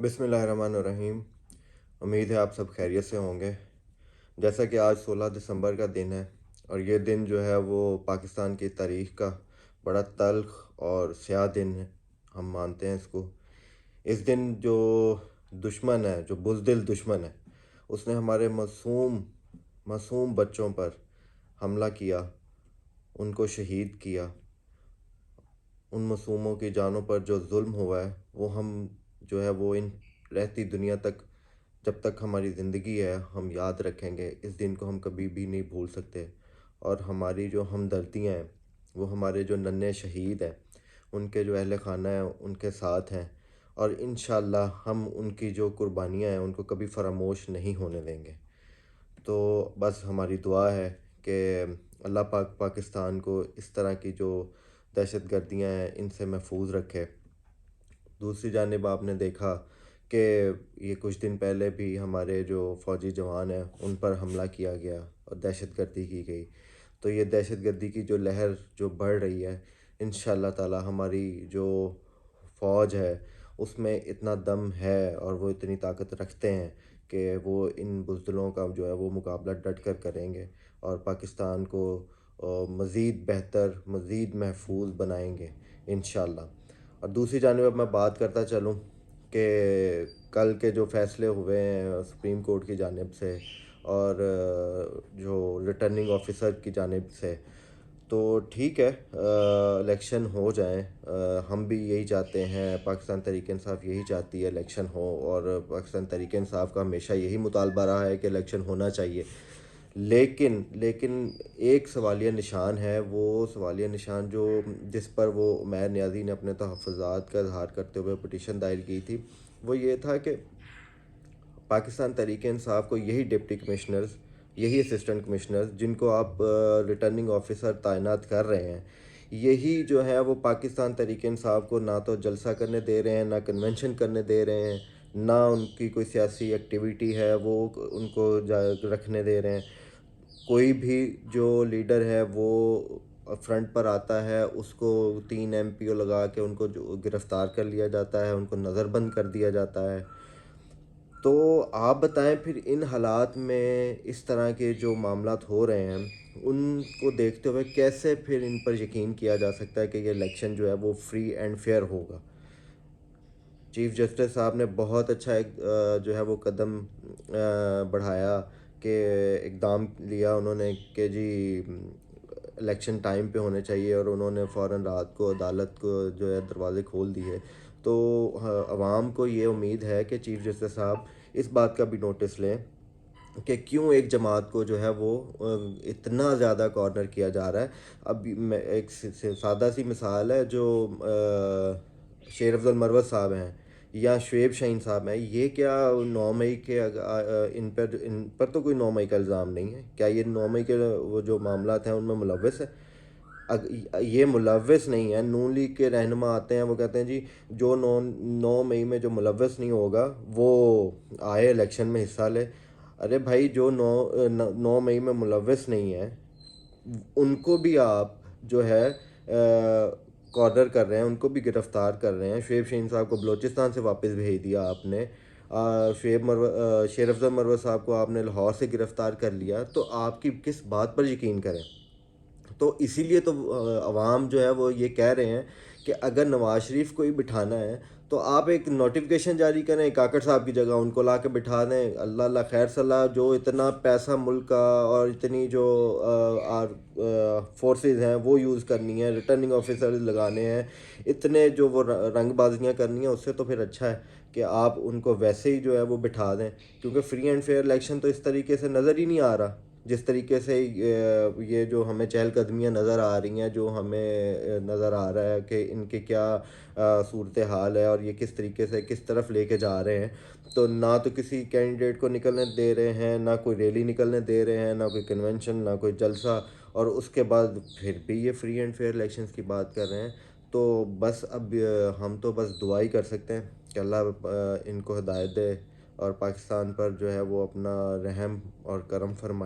बिस्मिल्लाहिर्रहमानिर्रहीम। उम्मीद है आप सब खैरियत से होंगे। जैसा कि आज 16 दिसंबर का दिन है और ये दिन जो है वो पाकिस्तान की तारीख़ का बड़ा तल्ख़ और स्याह दिन है, हम मानते हैं इसको। इस दिन जो दुश्मन है, जो बुज़दिल दुश्मन है, उसने हमारे मासूम बच्चों पर हमला किया, उनको शहीद किया। उन मासूमों की जानों पर जो जुल्म हुआ है वो हम जो है वो इन रहती दुनिया तक, जब तक हमारी ज़िंदगी है, हम याद रखेंगे। इस दिन को हम कभी भी नहीं भूल सकते। और हमारी जो हमदर्दियाँ हैं वो हमारे जो नन्हे शहीद हैं, उनके जो अहल खाना है उनके साथ हैं। और इंशाअल्लाह हम उनकी जो कुर्बानियाँ हैं उनको कभी फरामोश नहीं होने देंगे। तो बस हमारी दुआ है कि अल्लाह पाक पाकिस्तान को इस तरह की जो दहशत गर्दियाँ हैं इनसे महफूज रखे। दूसरी जानिब आपने देखा कि ये कुछ दिन पहले भी हमारे जो फ़ौजी जवान हैं उन पर हमला किया गया और दहशत गर्दी की गई। तो ये दहशत गर्दी की जो लहर जो बढ़ रही है, इंशाअल्लाह ताला हमारी जो फ़ौज है उसमें इतना दम है और वो इतनी ताकत रखते हैं कि वो इन बुज़दिलों का जो है वो मुकाबला डट कर करेंगे और पाकिस्तान को मज़ीद बेहतर, मज़ीद महफूज बनाएंगे इंशाअल्लाह। और दूसरी जानिब अब मैं बात करता चलूँ कि कल के जो फ़ैसले हुए हैं सुप्रीम कोर्ट की जानिब से और जो रिटर्निंग ऑफिसर की जानिब से, तो ठीक है, इलेक्शन हो जाएं। हम भी यही चाहते हैं, पाकिस्तान तहरीक-ए-इंसाफ यही चाहती है इलेक्शन हो, और पाकिस्तान तहरीक-ए-इंसाफ का हमेशा यही मुतालबा रहा है कि इलेक्शन होना चाहिए। लेकिन लेकिन एक सवालिया निशान है, वो सवालिया निशान जो जिस पर वो उमैर नियाज़ी ने अपने तहफ़्फ़ुज़ात का इज़हार करते हुए पटिशन दायर की थी, वो ये था कि पाकिस्तान तहरीक-ए-इंसाफ को यही डिप्टी कमिश्नर्स, यही असिस्टेंट कमिश्नर्स जिनको आप रिटर्निंग ऑफिसर तैनात कर रहे हैं, यही जो है वो पाकिस्तान तहरीक-ए-इंसाफ को ना तो जलसा करने दे रहे हैं, ना कन्वेंशन करने दे रहे हैं, ना उनकी कोई सियासी एक्टिविटी है वो उनको रखने दे रहे हैं। कोई भी जो लीडर है वो फ्रंट पर आता है, उसको 3 एमपीओ लगा के उनको जो गिरफ़्तार कर लिया जाता है, उनको नज़रबंद कर दिया जाता है। तो आप बताएं फिर इन हालात में इस तरह के जो मामलात हो रहे हैं उनको देखते हुए कैसे फिर इन पर यकीन किया जा सकता है कि ये इलेक्शन जो है वो फ्री एंड फेयर होगा। चीफ़ जस्टिस साहब ने बहुत अच्छा एक जो है वो कदम बढ़ाया कि इक़दाम लिया उन्होंने कि जी इलेक्शन टाइम पे होने चाहिए, और उन्होंने फ़ौरन रात को अदालत को जो है दरवाज़े खोल दिए। तो आवाम को ये उम्मीद है कि चीफ़ जस्टिस साहब इस बात का भी नोटिस लें कि क्यों एक जमात को जो है वो इतना ज़्यादा कॉर्नर किया जा रहा है। अब मैं एक सादा सी मिसाल है, जो शेर अफ़ज़ल मरवत साहब हैं या शुएब शाहीन साहब हैं, ये क्या 9 मई के इन पर तो कोई 9 मई का इल्ज़ाम नहीं है। क्या ये 9 मई के वो जो मामलात हैं उनमें मुलव्वस है? ये मुलव्वस नहीं है। नून लीग के रहनुमा आते हैं, वो कहते हैं जी जो 9 मई में जो मुलव्वस नहीं होगा वो आए इलेक्शन में हिस्सा ले। अरे भाई, जो 9 मई में मुलव्वस नहीं है उनको भी आप जो है कॉर्नर कर रहे हैं, उनको भी गिरफ़्तार कर रहे हैं। शुएब शाहीन साहब को बलूचिस्तान से वापस भेज दिया आपने। शेर अफ़ज़ल मरवत साहब को आपने लाहौर से गिरफ़्तार कर लिया। तो आपकी किस बात पर यकीन करें? तो इसीलिए तो अवाम जो है वो ये कह रहे हैं कि अगर नवाज़ शरीफ को ही बिठाना है तो आप एक नोटिफिकेशन जारी करें, काकड़ साहब की जगह उनको ला के बिठा दें। अल्लाह अल्लाह खैर सलाह, जो इतना पैसा मुल्क का और इतनी जो फोर्सेस हैं वो यूज़ करनी है, रिटर्निंग ऑफिसर लगाने हैं, इतने जो वो रंगबाजियाँ करनी है, उससे तो फिर अच्छा है कि आप उनको वैसे ही जो है वो बिठा दें। क्योंकि फ्री एंड फेयर इलेक्शन तो इस तरीके से नज़र ही नहीं आ रहा, जिस तरीके से ये जो हमें चहलकदमियाँ नज़र आ रही हैं, जो हमें नज़र आ रहा है कि इनके क्या सूरत हाल है और ये किस तरीके से किस तरफ लेके जा रहे हैं। तो ना तो किसी कैंडिडेट को निकलने दे रहे हैं, ना कोई रैली निकलने दे रहे हैं, ना कोई कन्वेंशन, ना कोई जलसा, और उसके बाद फिर भी ये फ्री एंड फेयर इलेक्शंस की बात कर रहे हैं। तो बस अब हम तो बस दुआ ही कर सकते हैं कि अल्लाह इनको हिदायत दे और पाकिस्तान पर जो है वो अपना रहम और करम फरमाए।